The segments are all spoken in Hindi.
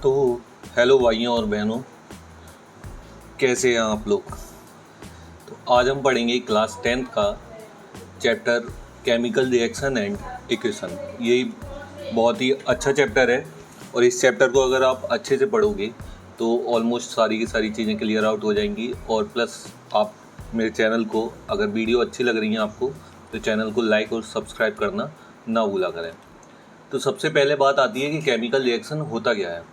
तो हेलो भाइयों और बहनों, कैसे हैं आप लोग। तो आज हम पढ़ेंगे क्लास 10th का chapter chemical reaction and equation. ये बहुत ही अच्छा चैप्टर है और इस चैप्टर को अगर आप अच्छे से पढ़ोगे तो ऑलमोस्ट सारी की सारी चीज़ें क्लियर आउट हो जाएंगी। और प्लस आप मेरे चैनल को, अगर वीडियो अच्छी लग रही है आपको, तो चैनल को लाइक और सब्सक्राइब करना ना भूला करें। तो सबसे पहले बात आती है कि केमिकल रिएक्शन होता क्या है।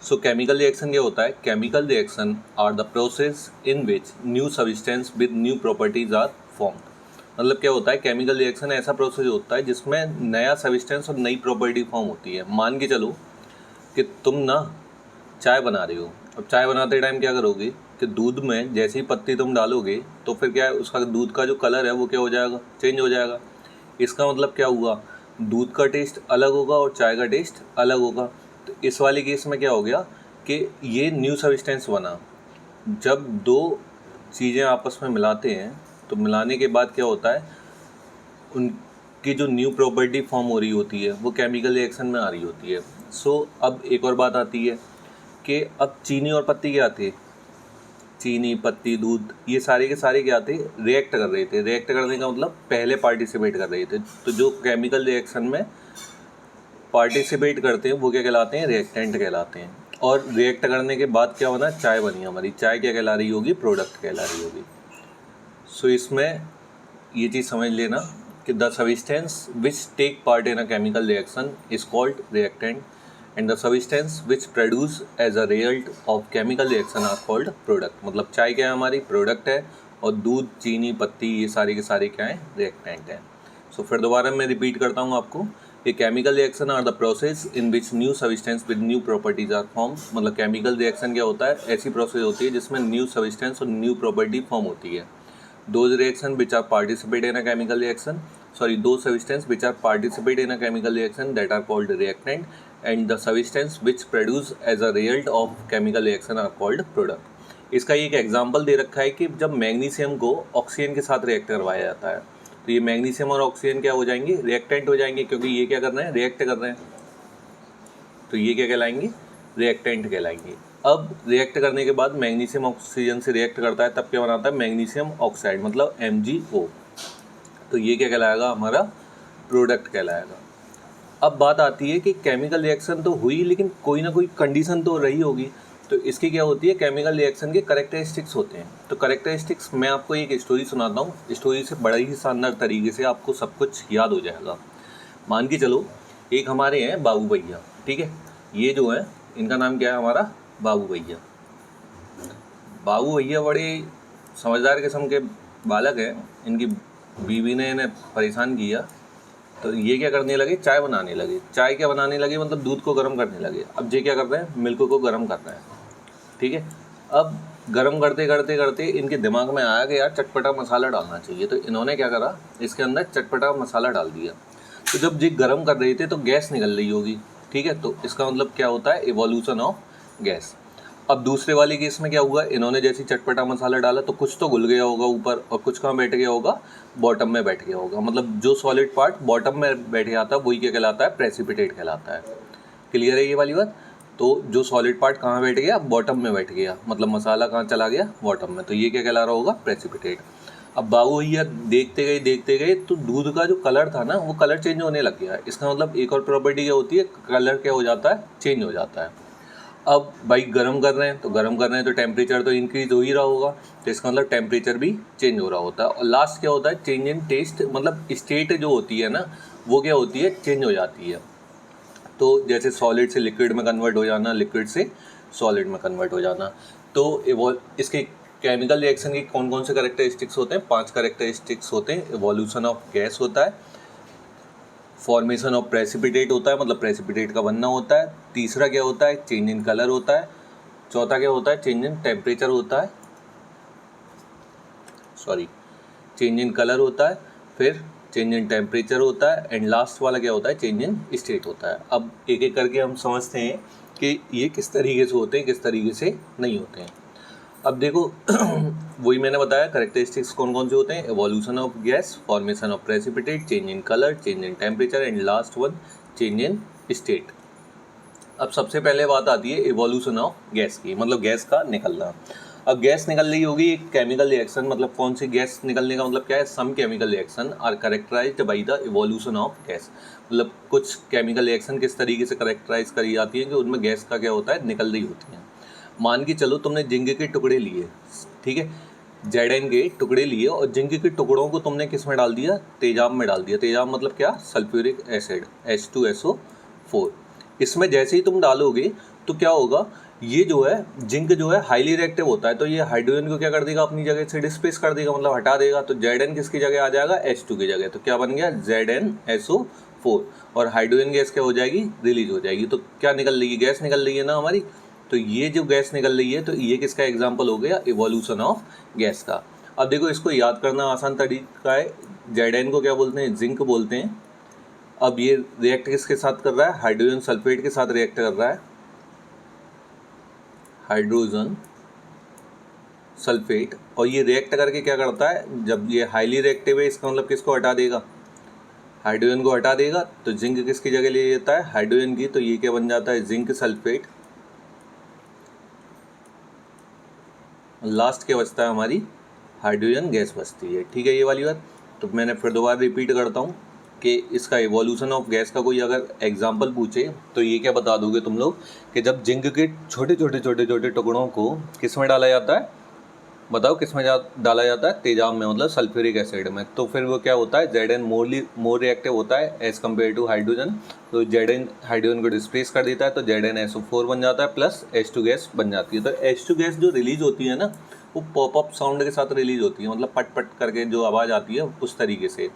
सो केमिकल रिएक्शन क्या होता है? Chemical reaction are the process in which new substance with new properties are form. मतलब क्या होता है? केमिकल रिएक्शन ऐसा प्रोसेस होता है जिसमें नया सब्सटेंस और नई प्रॉपर्टी फॉर्म होती है। मान के चलो कि तुम ना चाय बना रहे हो। अब चाय बनाते टाइम क्या करोगे कि दूध में जैसे ही पत्ती तुम डालोगे तो फिर क्या है, उसका दूध का जो कलर है वो क्या हो जाएगा? चेंज हो जाएगा। इसका मतलब क्या हुआ? दूध का टेस्ट अलग होगा और चाय का टेस्ट अलग होगा। तो इस वाले केस में क्या हो गया कि ये न्यू सब्सटेंस बना। जब दो चीज़ें आपस में मिलाते हैं तो मिलाने के बाद क्या होता है, उनकी जो न्यू प्रॉपर्टी फॉर्म हो रही होती है वो केमिकल रिएक्शन में आ रही होती है। सो अब एक और बात आती है कि अब चीनी और पत्ती क्या थे? चीनी, पत्ती, दूध, ये सारे के सारे क्या थे? रिएक्ट कर रहे थे। रिएक्ट करने का मतलब पहले पार्टिसिपेट कर रहे थे। तो जो केमिकल रिएक्शन में पार्टिसिपेट करते हैं वो क्या कहलाते हैं? रिएक्टेंट कहलाते हैं। और रिएक्ट करने के बाद क्या बना? चाय बनी हमारी। चाय क्या कहला रही होगी? प्रोडक्ट कहला रही होगी। सो इसमें ये चीज़ समझ लेना कि the substance which take part in a chemical reaction is called reactant and the substance which produce as a result of chemical reaction are called product. मतलब चाय क्या है? हमारी प्रोडक्ट है और दूध, चीनी, पत्ती, ये सारे के सारे क्या हैं? रिएक्टेंट हैं। सो फिर दोबारा मैं रिपीट करता हूँ आपको। ये chemical reaction are the process in which new substance with new properties are form. मतलब केमिकल रिएक्शन क्या होता है? ऐसी प्रोसेस होती है जिसमें न्यू सब्सटेंस और न्यू प्रॉपर्टी फॉर्म होती है। Those reaction which are participate in a chemical reaction, those substance which are participate in a chemical reaction that are called reactant, and the substance which produce as a result of chemical reaction are called product। इसका एक एग्जांपल दे रखा है कि जब मैग्नीशियम को ऑक्सीजन के साथ रिएक्ट करवाया जाता है तो ये मैग्नीशियम और ऑक्सीजन क्या हो जाएंगे? रिएक्टेंट हो जाएंगे, क्योंकि ये क्या कर रहे हैं? रिएक्ट कर रहे हैं। तो ये क्या कहलाएंगे? रिएक्टेंट कहलाएंगे। अब रिएक्ट करने के बाद मैग्नीशियम ऑक्सीजन से रिएक्ट करता है, तब क्या बनाता है? मैग्नीशियम ऑक्साइड, मतलब MgO। तो ये क्या कहलाएगा? हमारा प्रोडक्ट कहलाएगा। अब बात आती है कि केमिकल रिएक्शन तो हुई, लेकिन कोई ना कोई कंडीशन तो रही होगी। तो इसकी क्या होती है? केमिकल रिएक्शन के कैरेक्टरिस्टिक्स होते हैं। तो कैरेक्टरिस्टिक्स मैं आपको एक स्टोरी सुनाता हूँ। स्टोरी से बड़ा ही शानदार तरीके से आपको सब कुछ याद हो जाएगा। मान के चलो एक हमारे हैं बाबू भैया, ठीक है। ये जो है इनका नाम क्या है? हमारा बाबू भैया। बाबू भैया बड़े समझदार किस्म के बालक हैं। इनकी बीवी ने इन्हें परेशान किया तो ये क्या करने लगे? चाय बनाने लगे। चाय क्या बनाने लगे? मतलब दूध को गर्म करने लगे। अब ये क्या कर रहे हैं? मिल्क को गर्म कर रहे हैं, ठीक है। अब गर्म करते करते करते इनके दिमाग में आया कि यार चटपटा मसाला डालना चाहिए। तो इन्होंने क्या करा? इसके अंदर चटपटा मसाला डाल दिया। तो जब ये गर्म कर रहे थे तो गैस निकल रही होगी, ठीक है। तो इसका मतलब क्या होता है? Evolution of gas. अब दूसरे वाले केस में क्या हुआ? इन्होंने जैसे चटपटा मसाला डाला तो कुछ तो घुल गया होगा ऊपर और कुछ कहाँ बैठ गया होगा? बॉटम में बैठ गया होगा। मतलब जो सॉलिड पार्ट बॉटम में बैठ जाता है वही क्या कहलाता है? प्रेसिपिटेट कहलाता है। क्लियर है ये वाली बात? तो जो सॉलिड पार्ट कहाँ बैठ गया? बॉटम में बैठ गया। मतलब मसाला कहाँ चला गया? बॉटम में। तो ये क्या कहला रहा होगा? प्रेसिपिटेट। अब बाबू भैया देखते गए तो दूध का जो कलर था ना वो कलर चेंज होने लग गया। इसका मतलब एक और प्रॉपर्टी क्या होती है? कलर क्या हो जाता है? चेंज हो जाता है। अब भाई गर्म कर रहे हैं तो टेम्परेचर तो इंक्रीज हो ही रहा होगा। तो इसका मतलब टेम्परेचर भी चेंज हो रहा होता है। और लास्ट क्या होता है? Change in taste. मतलब स्टेट जो होती है ना वो क्या होती है? चेंज हो जाती है। तो जैसे सॉलिड से लिक्विड में कन्वर्ट हो जाना, लिक्विड से सॉलिड में कन्वर्ट हो जाना। तो इसके केमिकल रिएक्शन के कौन कौन से कैरेक्टरिस्टिक्स होते हैं? 5 कैरेक्टरिस्टिक्स होते हैं। इवोल्यूशन ऑफ गैस होता है, फॉर्मेशन ऑफ प्रेसिपिटेट होता है, मतलब प्रेसिपिटेट का बनना होता है। तीसरा क्या होता है? चेंज इन कलर होता है। चौथा क्या होता है? चेंज इन टेम्परेचर होता है, चेंज इन कलर होता है। फिर चेंज इन टेम्परेचर होता है एंड लास्ट वाला क्या होता है? चेंज इन स्टेट होता है। अब एक एक करके हम समझते हैं कि ये किस तरीके से होते हैं, किस तरीके से नहीं होते हैं। अब देखो वही मैंने बताया कैरेक्टरिस्टिक्स कौन कौन से होते हैं? Evolution of gas, formation of precipitate, change in colour, change in temperature and last one change in state. अब सबसे पहले बात आती है इवोल्यूशन ऑफ गैस की, मतलब गैस का निकलना। अब गैस निकल रही होगी एक केमिकल रिएक्शन, मतलब कौन सी गैस निकलने का मतलब क्या है, some chemical reaction are characterised by the evolution of gas. मतलब कुछ केमिकल रिएक्शन किस तरीके से कैरेक्टराइज करी जाती है कि उनमें गैस का क्या होता है, निकल रही होती है। मान के चलो तुमने जिंक के टुकड़े लिए, ठीक है, Zn के टुकड़े लिए और जिंक के टुकड़ों को तुमने किस में डाल दिया, तेजाब में डाल दिया। तेजाब मतलब क्या, सल्फ्यूरिक एसिड H2SO4। इसमें जैसे ही तुम डालोगे तो क्या होगा, ये जो है जिंक जो है हाईली रिएक्टिव होता है, तो ये हाइड्रोजन को क्या कर देगा, अपनी जगह से डिस्प्लेस कर देगा, मतलब हटा देगा। तो Zn किसकी जगह आ जाएगा, H2 की जगह। तो क्या बन गया, ZnSO4, और हाइड्रोजन गैस क्या हो जाएगी, रिलीज हो जाएगी। तो क्या निकल रही है, गैस निकल रही है ना हमारी। तो ये जो गैस निकल रही है, तो ये किसका एग्जाम्पल हो गया, इवोल्यूशन ऑफ गैस का। अब देखो इसको याद करना आसान तरीका है। Zn को क्या बोलते हैं, जिंक बोलते हैं। अब ये रिएक्ट किसके साथ कर रहा है, हाइड्रोजन सल्फेट के साथ रिएक्ट कर रहा है, हाइड्रोजन सल्फेट। और ये रिएक्ट करके क्या करता है, जब ये हाईली रिएक्टिव है, इसका मतलब किसको हटा देगा, हाइड्रोजन को हटा देगा। तो जिंक किसकी जगह ले लेता है, हाइड्रोजन की। तो ये क्या बन जाता है, जिंक सल्फेट। लास्ट क्या बचता है, हमारी हाइड्रोजन गैस बचती है। ठीक है, ये वाली बात। तो मैंने फिर दोबारा रिपीट करता हूँ कि इसका इवोल्यूशन ऑफ गैस का कोई अगर एग्जांपल पूछे तो ये क्या बता दोगे तुम लोग कि जब जिंक के छोटे छोटे टुकड़ों को किस में डाला जाता है, बताओ किस में डाला जाता है, तेजाब में, मतलब सल्फ्यूरिक एसिड में। तो फिर वो क्या होता है, Zn मोर रिएक्टिव होता है एज कम्पेयर टू हाइड्रोजन। तो Zn हाइड्रोजन को डिस्प्लेस कर देता है, तो ZnSO4 बन जाता है, प्लस H2 गैस बन जाती है। तो H2 गैस जो रिलीज होती है ना, वो पॉपअप साउंड के साथ रिलीज होती है, मतलब पट पट करके जो आवाज़ आती है उस तरीके से।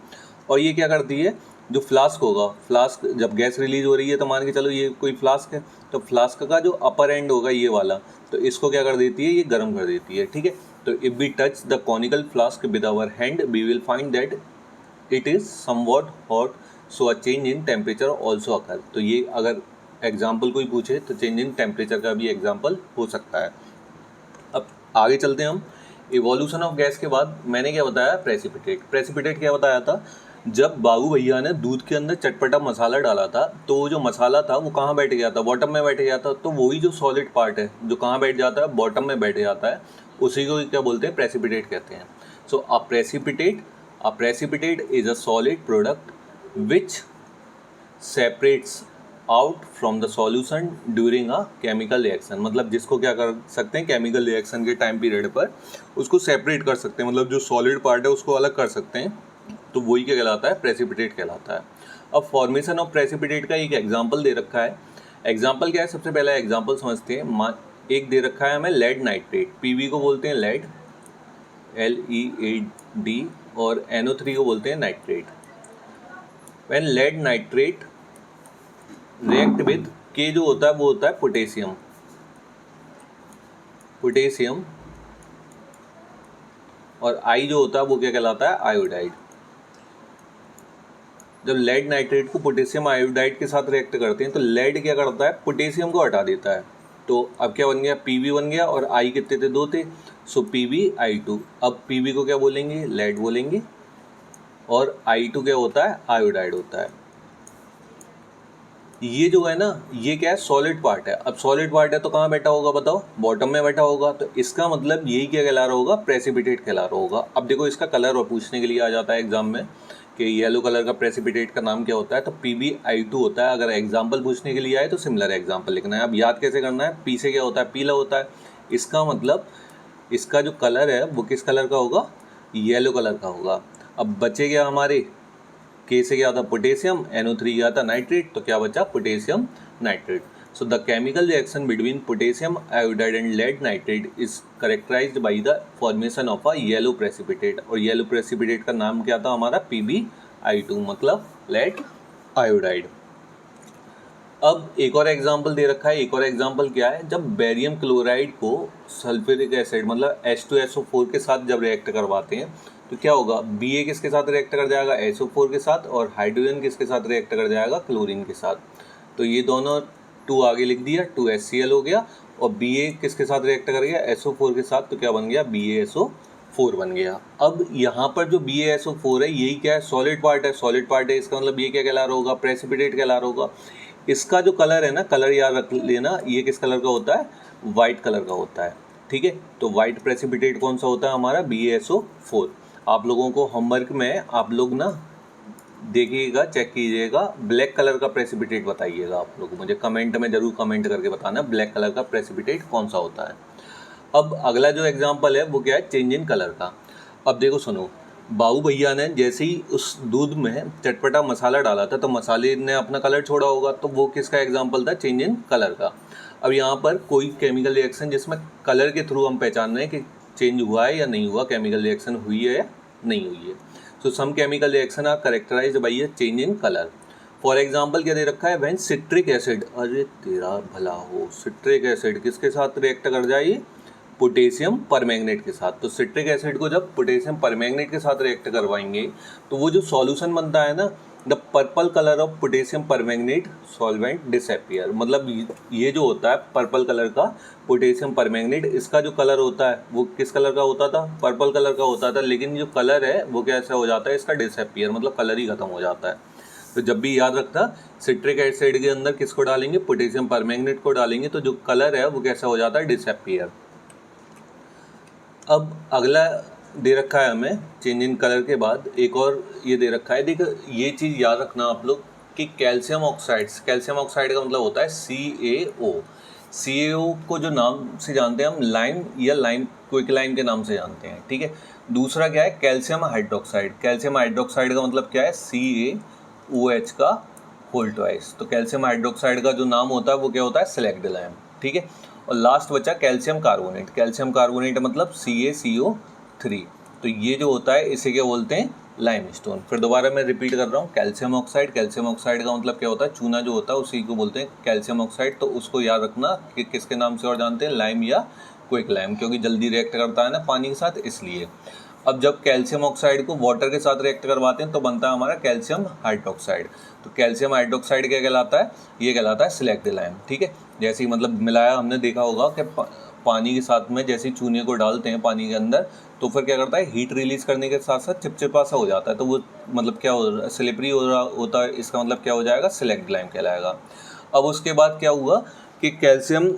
और ये क्या करती है, जो फ्लास्क होगा, फ्लास्क जब गैस रिलीज हो रही है तो मान के चलो ये कोई फ्लास्क है, तो फ्लास्क का जो अपर एंड होगा ये वाला, तो इसको क्या कर देती है, ये गर्म कर देती है। ठीक है, तो if we touch the conical flask with our hand we will find that it is somewhat hot, so a change in temperature also occur. तो ये अगर एग्जाम्पल कोई पूछे तो चेंज इन टेम्परेचर का भी एग्जाम्पल हो सकता है। अब आगे चलते हैं हम। इवोल्यूशन ऑफ गैस के बाद मैंने क्या बताया, प्रेसिपिटेट। प्रेसिपिटेट क्या बताया था, जब बाबू भैया ने दूध के अंदर चटपटा मसाला डाला था, तो वो जो मसाला था वो कहाँ बैठ गया था, बॉटम में बैठ गया था। तो वही जो सॉलिड पार्ट है जो कहाँ बैठ जाता है, बॉटम में बैठ जाता है, उसी को क्या बोलते हैं, प्रेसिपिटेट कहते हैं। So a precipitate is a solid product which separates out from the solution during a chemical reaction. मतलब जिसको क्या कर सकते हैं, केमिकल रिएक्शन के टाइम पीरियड पर उसको सेपरेट कर सकते हैं, मतलब जो सॉलिड पार्ट है उसको अलग कर सकते हैं। तो वही क्या कहलाता है, प्रेसिपिटेट कहलाता है। अब फॉर्मेशन ऑफ प्रेसिपिटेट का एक एग्जांपल दे रखा है। एग्जांपल क्या है, सबसे पहला एग्जांपल समझते हैं। एक दे रखा है हमें लेड नाइट्रेट, पीवी को बोलते हैं लेड, LEAD, और NO3 को बोलते हैं nitrate. When lead nitrate react with के जो होता है वो होता है पोटेशियम, और आई जो होता है वो क्या कहलाता है, आयोडाइड। जब लेड नाइट्रेट को पोटेशियम आयोडाइड के साथ रिएक्ट करते हैं तो लेड क्या करता है, पोटेशियम को हटा देता है। तो अब क्या बन गया, पीवी बन गया, और आई कितने थे, 2 थे, सो PbI2। अब पीवी को क्या बोलेंगे, लेड बोलेंगे, और I2 क्या होता है, आयोडाइड होता है। ये जो है ना, ये क्या है, सॉलिड पार्ट है। अब सॉलिड पार्ट है तो कहाँ बैठा होगा, बताओ, बॉटम में बैठा होगा। तो इसका मतलब यही क्या कहला रहा होगा, प्रेसिपिटेट कहला रहा होगा। अब देखो इसका कलर और पूछने के लिए आ जाता है एग्जाम में कि येलो कलर का प्रेसिपिटेट का नाम क्या होता है, तो PbI2 होता है। अगर एग्जाम्पल पूछने के लिए आए तो सिमिलर एग्जाम्पल लिखना है। अब याद कैसे करना है, पी से क्या होता है, पीला होता है। इसका मतलब इसका जो कलर है वो किस कलर का होगा, येलो कलर का होगा। अब बचे क्या हमारे, के से क्या था, पोटेशियम, NO3 क्या था, नाइट्रेट, तो क्या बचा, potassium nitrate. So the chemical reaction between potassium iodide and lead nitrate is characterized by the formation of a yellow precipitate. और येलो प्रेसिपिटेट का नाम क्या था हमारा, PbI2, मतलब लेड आयोडाइड। अब एक और एग्जांपल दे रखा है। एक और एग्जांपल क्या है, जब बेरियम क्लोराइड को सल्फ्यूरिक एसिड मतलब H2SO4 के साथ जब रिएक्ट करवाते हैं तो क्या होगा, Ba किसके साथ रिएक्ट कर जाएगा, SO4 के साथ, और हाइड्रोजन किसके साथ रिएक्ट कर जाएगा, क्लोरीन के साथ। तो ये दोनों 2 आगे लिख दिया, 2HCl हो गया, और Ba किसके साथ रिएक्ट कर गया, SO4 के साथ, तो क्या बन गया, BaSO4 बन गया। अब यहाँ पर जो BaSO4 है यही क्या है, सॉलिड पार्ट है। सॉलिड पार्ट है, इसका मतलब ये क्या कहला रहा होगा, प्रेसिपिटेट कहला रहा होगा। इसका जो कलर है ना, कलर याद रख लेना, ये किस कलर का होता है, वाइट कलर का होता है, ठीक है। तो वाइट प्रेसिपिटेट कौन सा होता है हमारा, BaSO4। आप लोगों को होमवर्क में आप लोग ना देखिएगा, चेक कीजिएगा, ब्लैक कलर का प्रेसिपिटेट बताइएगा आप लोग, मुझे कमेंट में जरूर कमेंट करके बताना ब्लैक कलर का प्रेसिपिटेट कौन सा होता है। अब अगला जो एग्जांपल है वो क्या है, चेंज इन कलर का। अब देखो सुनो, बाबू भैया ने जैसे ही उस दूध में चटपटा मसाला डाला था तो मसाले ने अपना कलर छोड़ा होगा, तो वो किसका एग्जांपल था, चेंज इन कलर का। अब यहाँ पर कोई केमिकल रिएक्शन जिसमें कलर के थ्रू हम पहचान रहे हैं कि चेंज हुआ है या नहीं हुआ, केमिकल रिएक्शन हुई है या नहीं हुई है। So some chemical reaction are characterised by a change in colour. For example क्या दे रखा है, व्हेन सिट्रिक एसिड, अरे तेरा भला हो, सिट्रिक एसिड किसके साथ रिएक्ट कर जाए, पोटेशियम परमैंगनेट के साथ। तो सिट्रिक एसिड को जब पोटेशियम परमैंगनेट के साथ रिएक्ट करवाएंगे तो वो जो सॉल्यूशन बनता है ना, the purple colour of potassium permanganate solvent disappear. मतलब ये जो होता है पर्पल कलर का पोटेशियम परमैंगनेट, इसका जो कलर होता है वो किस कलर का होता था, पर्पल कलर का होता था, लेकिन जो कलर है वो कैसा हो जाता है, इसका डिसअपियर, मतलब कलर ही खत्म हो जाता है। तो जब भी याद रखता, सिट्रिक एसिड के अंदर किसको डालेंगे, पोटेशियम परमैंगनेट को डालेंगे, तो जो कलर है वो कैसा हो जाता है, डिसअपियर। अब अगला दे रखा है हमें चेंज इन कलर के बाद एक और ये दे रखा है, देखो ये चीज़ याद रखना आप लोग कि कैल्शियम ऑक्साइड्स, कैल्शियम ऑक्साइड का मतलब होता है CaO। CaO को जो नाम से जानते हैं हम लाइम या लाइम क्विक लाइम के नाम से जानते हैं, ठीक है। दूसरा क्या है, कैल्शियम हाइड्रोक्साइड। कैल्शियम हाइड्रोक्साइड का मतलब क्या है, CaOH का होल ट्वाइस। तो कैल्शियम हाइड्रोक्साइड का जो नाम होता है वो क्या होता है, सिलेक्टिलाइम, ठीक है। और लास्ट बचा कैल्शियम कार्बोनेट। कैल्शियम कार्बोनेट मतलब CaCO3। तो ये जो होता है इसे क्या बोलते हैं, लाइमस्टोन। फिर दोबारा मैं रिपीट कर रहा हूँ, कैल्शियम ऑक्साइड, कैल्शियम ऑक्साइड का मतलब क्या होता है, चूना जो होता है उसी को बोलते हैं कैल्शियम ऑक्साइड। तो उसको याद रखना कि किसके नाम से और जानते हैं, लाइम या क्विक लाइम, क्योंकि जल्दी रिएक्ट करता है ना पानी के साथ, इसलिए। अब जब कैल्शियम ऑक्साइड को वाटर के साथ रिएक्ट करवाते हैं तो बनता है हमारा कैल्शियम हाइड्रोक्साइड। तो कैल्शियम हाइड्रोक्साइड क्या कहलाता है, ये कहलाता है सिलेक्टिलाइम, ठीक है। जैसे ही मतलब मिलाया, हमने देखा होगा कि पानी के साथ में जैसे चूने को डालते हैं पानी के अंदर तो फिर क्या करता है, हीट रिलीज करने के साथ साथ चिपचिपा सा हो जाता है, तो वो मतलब क्या हो रहा है, स्लिपरी हो रहा होता है, इसका मतलब क्या हो जाएगा, सिलेक्टिलाइम कहलाएगा। अब उसके बाद क्या हुआ कि कैल्शियम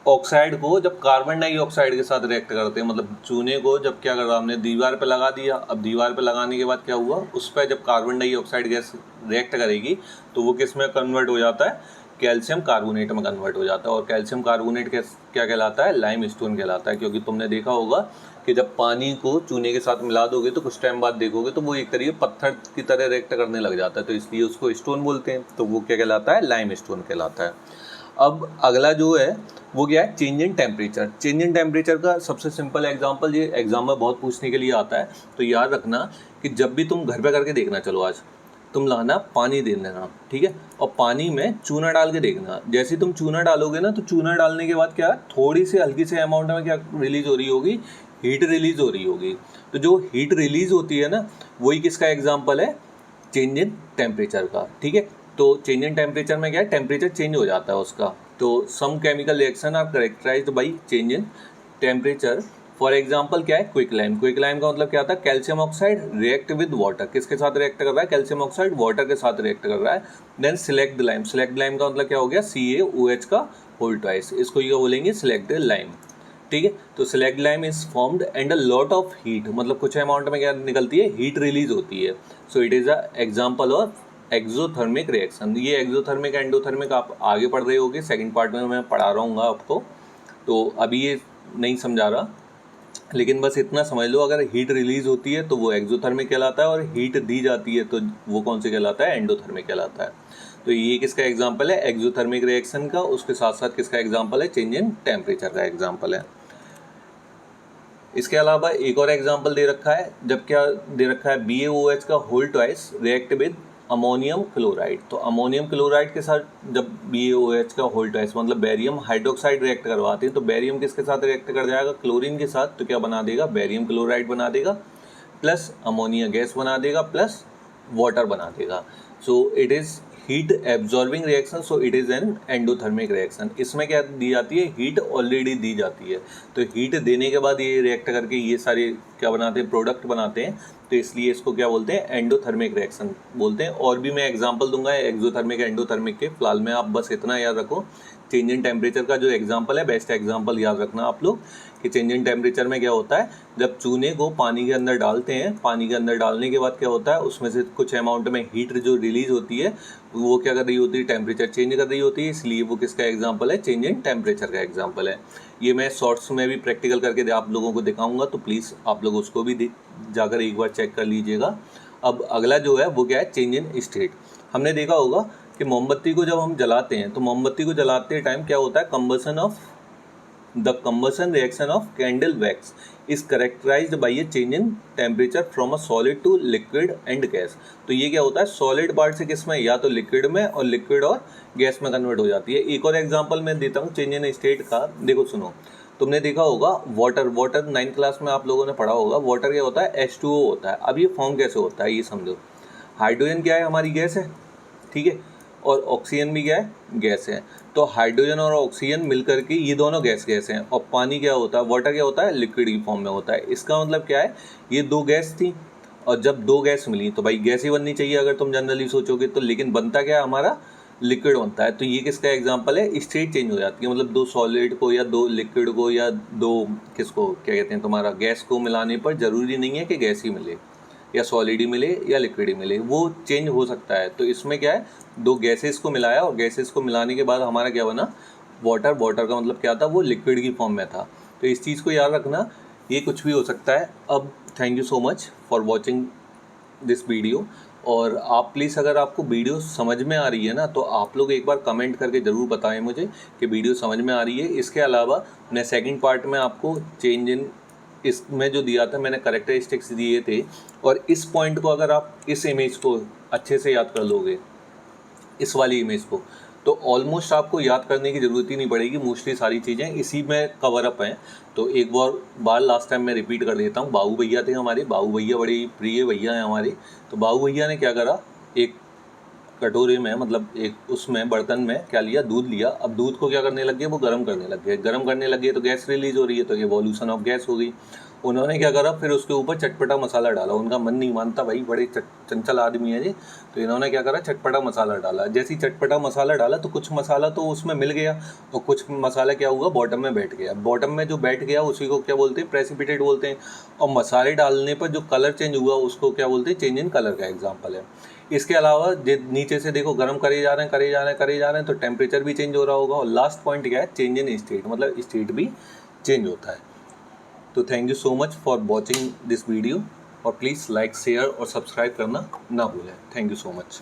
ऑक्साइड को जब कार्बन डाइऑक्साइड के साथ रिएक्ट करते हैं, मतलब चूने को जब क्या करा हमने, दीवार पे लगा दिया। अब दीवार पे लगाने के बाद क्या हुआ, उस पर जब कार्बन डाइऑक्साइड गैस रिएक्ट करेगी तो वो किस में कन्वर्ट हो जाता है, कैल्शियम कार्बोनेट में कन्वर्ट हो जाता है। और कैल्शियम कार्बोनेट क्या कहलाता है, लाइमस्टोन कहलाता है। क्योंकि तुमने देखा होगा कि जब पानी को चूने के साथ मिला दोगे तो कुछ टाइम बाद देखोगे तो वो एक तरीके पत्थर की तरह रिएक्ट करने लग जाता है, तो इसलिए उसको स्टोन बोलते हैं। तो वो क्या कहलाता है, लाइमस्टोन कहलाता है। अब अगला जो है वो क्या है, change in temperature. Change in temperature का सबसे सिंपल एग्जांपल, ये एग्जाम में बहुत पूछने के लिए आता है, तो याद रखना कि जब भी तुम घर पे करके देखना, चलो आज तुम लाना पानी दे देना, ठीक है, और पानी में चूना डाल के देखना। जैसे तुम चूना डालोगे ना, तो चूना डालने के बाद क्या, थोड़ी सी हल्की से अमाउंट में क्या रिलीज हो रही होगी, हीट रिलीज हो रही होगी। तो जो हीट रिलीज होती है ना, वही किसका एग्जाम्पल है, चेंज इन टेम्परेचर का, ठीक है। तो चेंज इन टेम्परेचर में क्या है, टेम्परेचर चेंज हो जाता है उसका। तो some chemical reaction are characterised by change in temperature. For example क्या है, क्विक लाइम। क्विक लाइम का मतलब क्या था, calcium oxide react with water, किसके साथ रिएक्ट कर रहा है, कैल्शियम ऑक्साइड वाटर के साथ रिएक्ट कर रहा है। Then select lime. Select lime का मतलब क्या हो गया, CaOH का होल ट्वाइस, इसको ये बोलेंगे सिलेक्ट लाइम, ठीक है। तो slaked lime is formed and a lot of heat, मतलब कुछ अमाउंट में क्या निकलती है, हीट रिलीज होती है। So it is a example of exothermic reaction. ये एक्सोथर्मिक एंडोथर्मिक आप आगे पढ़ रहे होगे, सेकंड पार्ट में मैं पढ़ा रहा हूँ आपको, तो अभी ये नहीं समझा रहा, लेकिन बस इतना समझ लो, अगर हीट रिलीज होती है तो वो एक्सोथर्मिक कहलाता है, और हीट दी जाती है तो वो कौन से कहलाता है, एंडोथर्मिक कहलाता है। तो ये किसका एग्जाम्पल है, एक्सोथर्मिक रिएक्शन का। उसके साथ साथ किसका एग्जाम्पल है, चेंज इन टेम्परेचर का एग्जाम्पल है। इसके अलावा एक और एग्जाम्पल दे रखा है, जब क्या दे रखा है, BaOH का whole twice react with ammonium chloride. तो अमोनियम क्लोराइड के साथ जब BaOH का होल ट्वाइस मतलब बेरियम हाइड्रोक्साइड रिएक्ट करवाते हैं, तो बेरियम किसके साथ रिएक्ट कर जाएगा, क्लोरीन के साथ। तो क्या बना देगा, बेरियम क्लोराइड बना देगा, प्लस अमोनिया गैस बना देगा, प्लस वाटर बना देगा। So it is heat absorbing reaction, so it is an endothermic reaction. इसमें क्या दी जाती है, हीट ऑलरेडी दी जाती है, तो हीट देने के बाद ये रिएक्ट करके ये सारे क्या बनाते हैं, प्रोडक्ट बनाते हैं, तो इसलिए इसको क्या बोलते हैं, एंडोथर्मिक रिएक्शन बोलते हैं। और भी मैं एग्जांपल दूंगा एक्सोथर्मिक एंडोथर्मिक के, फिलहाल में आप बस इतना याद रखो, चेंज इन टेम्परेचर का जो एग्जांपल है, बेस्ट एग्जांपल याद रखना आप लोग कि चेंज इन टेम्परेचर में क्या होता है, जब चूने को पानी के अंदर डालते हैं, पानी के अंदर डालने के बाद क्या होता है, उसमें से कुछ अमाउंट में हीट जो रिलीज होती है वो क्या कर रही होती है, टेम्परेचर चेंज कर रही होती है, इसलिए वो किसका एग्जाम्पल है, चेंज इन टेम्परेचर का एग्जाम्पल है। ये मैं शॉर्ट्स में भी प्रैक्टिकल करके आप लोगों को दिखाऊंगा, तो प्लीज़ आप लोग उसको भी जाकर एक बार चेक कर लीजिएगा। अब अगला जो है वो क्या है, चेंज इन स्टेट। हमने देखा होगा कि मोमबत्ती को जब हम जलाते हैं तो मोमबत्ती को जलाते टाइम क्या होता है, the combustion reaction of candle wax is characterized by a change in temperature from a solid to liquid and gas. तो ये क्या होता है, सॉलिड पार्ट से किस में, या तो लिक्विड में, और लिक्विड और गैस में कन्वर्ट हो जाती है। एक और एग्जांपल मैं देता हूँ चेंज इन स्टेट का, देखो सुनो, तुमने देखा होगा वाटर 9th क्लास में आप लोगों ने पढ़ा होगा, वाटर क्या होता है, H2O होता है। अब ये फॉर्म कैसे होता है ये समझो, हाइड्रोजन क्या है, हमारी गैस है, ठीक है, और ऑक्सीजन भी क्या है, गैस है। तो हाइड्रोजन और ऑक्सीजन मिलकर के ये दोनों गैस हैं, और पानी क्या होता है, वाटर क्या होता है, लिक्विड की फॉर्म में होता है। इसका मतलब क्या है, ये दो गैस थी, और जब दो गैस मिली तो भाई गैस ही बननी चाहिए अगर तुम जनरली सोचोगे तो, लेकिन बनता क्या है, हमारा लिक्विड बनता है। तो ये किसका एग्जांपल है, स्टेट चेंज हो जाती है, मतलब दो सॉलिड को या दो लिक्विड को या दो किसको क्या कहते हैं, तुम्हारा गैस को मिलाने पर जरूरी नहीं है कि गैस ही मिले या सॉलिड ही मिले या लिक्विड ही मिले, वो चेंज हो सकता है। तो इसमें क्या है, दो गैसेस को मिलाया और गैसेस को मिलाने के बाद हमारा क्या बना, वाटर। वाटर का मतलब क्या था, वो लिक्विड की फॉर्म में था। तो इस चीज़ को याद रखना, ये कुछ भी हो सकता है। अब thank you so much for watching this video. और आप प्लीज़ अगर आपको वीडियो समझ में आ रही है ना, तो आप लोग एक बार कमेंट करके ज़रूर बताएं मुझे कि वीडियो समझ में आ रही है। इसके अलावा मैं सेकंड पार्ट में आपको चेंज इन इसमें जो दिया था, मैंने करेक्टरिस्टिक्स दिए थे, और इस पॉइंट को अगर आप इस इमेज को अच्छे से याद कर लोगे, इस वाली इमेज को, तो ऑलमोस्ट आपको याद करने की ज़रूरत ही नहीं पड़ेगी, मोस्टली सारी चीज़ें इसी में कवर अप हैं। तो एक बार लास्ट टाइम मैं रिपीट कर देता हूँ। बाबू भैया थे हमारे, बाबू भैया बड़े प्रिय भैया हैं हमारे। तो बाबू भैया ने क्या करा, एक कटोरे में, मतलब एक उसमें बर्तन में क्या लिया, दूध लिया। अब दूध को क्या करने लग गए, वो गर्म करने लग गए। गर्म करने लग गए तो गैस रिलीज हो रही है, तो एवोल्यूशन ऑफ गैस हो गई। उन्होंने क्या करा, फिर उसके ऊपर चटपटा मसाला डाला। उनका मन नहीं मानता, भाई बड़े चंचल आदमी है जी। तो इन्होंने क्या करा, चटपटा मसाला डाला। जैसे ही चटपटा मसाला डाला तो कुछ मसाला तो उसमें मिल गया, और कुछ मसाला क्या हुआ, बॉटम में बैठ गया। बॉटम में जो बैठ गया उसी को क्या बोलते हैं, प्रेसिपिटेट बोलते हैं। और मसाले डालने पर जो कलर चेंज हुआ उसको क्या बोलते हैं, चेंज इन कलर का एग्जाम्पल है। इसके अलावा नीचे से देखो, गर्म करे जा रहे हैं, तो टेम्परेचर भी चेंज हो रहा होगा। और लास्ट पॉइंट क्या है, चेंज इन स्टेट, मतलब स्टेट भी चेंज होता है। तो thank you so much for watching this video, और प्लीज़ लाइक, शेयर और सब्सक्राइब करना ना भूलें। Thank you so much.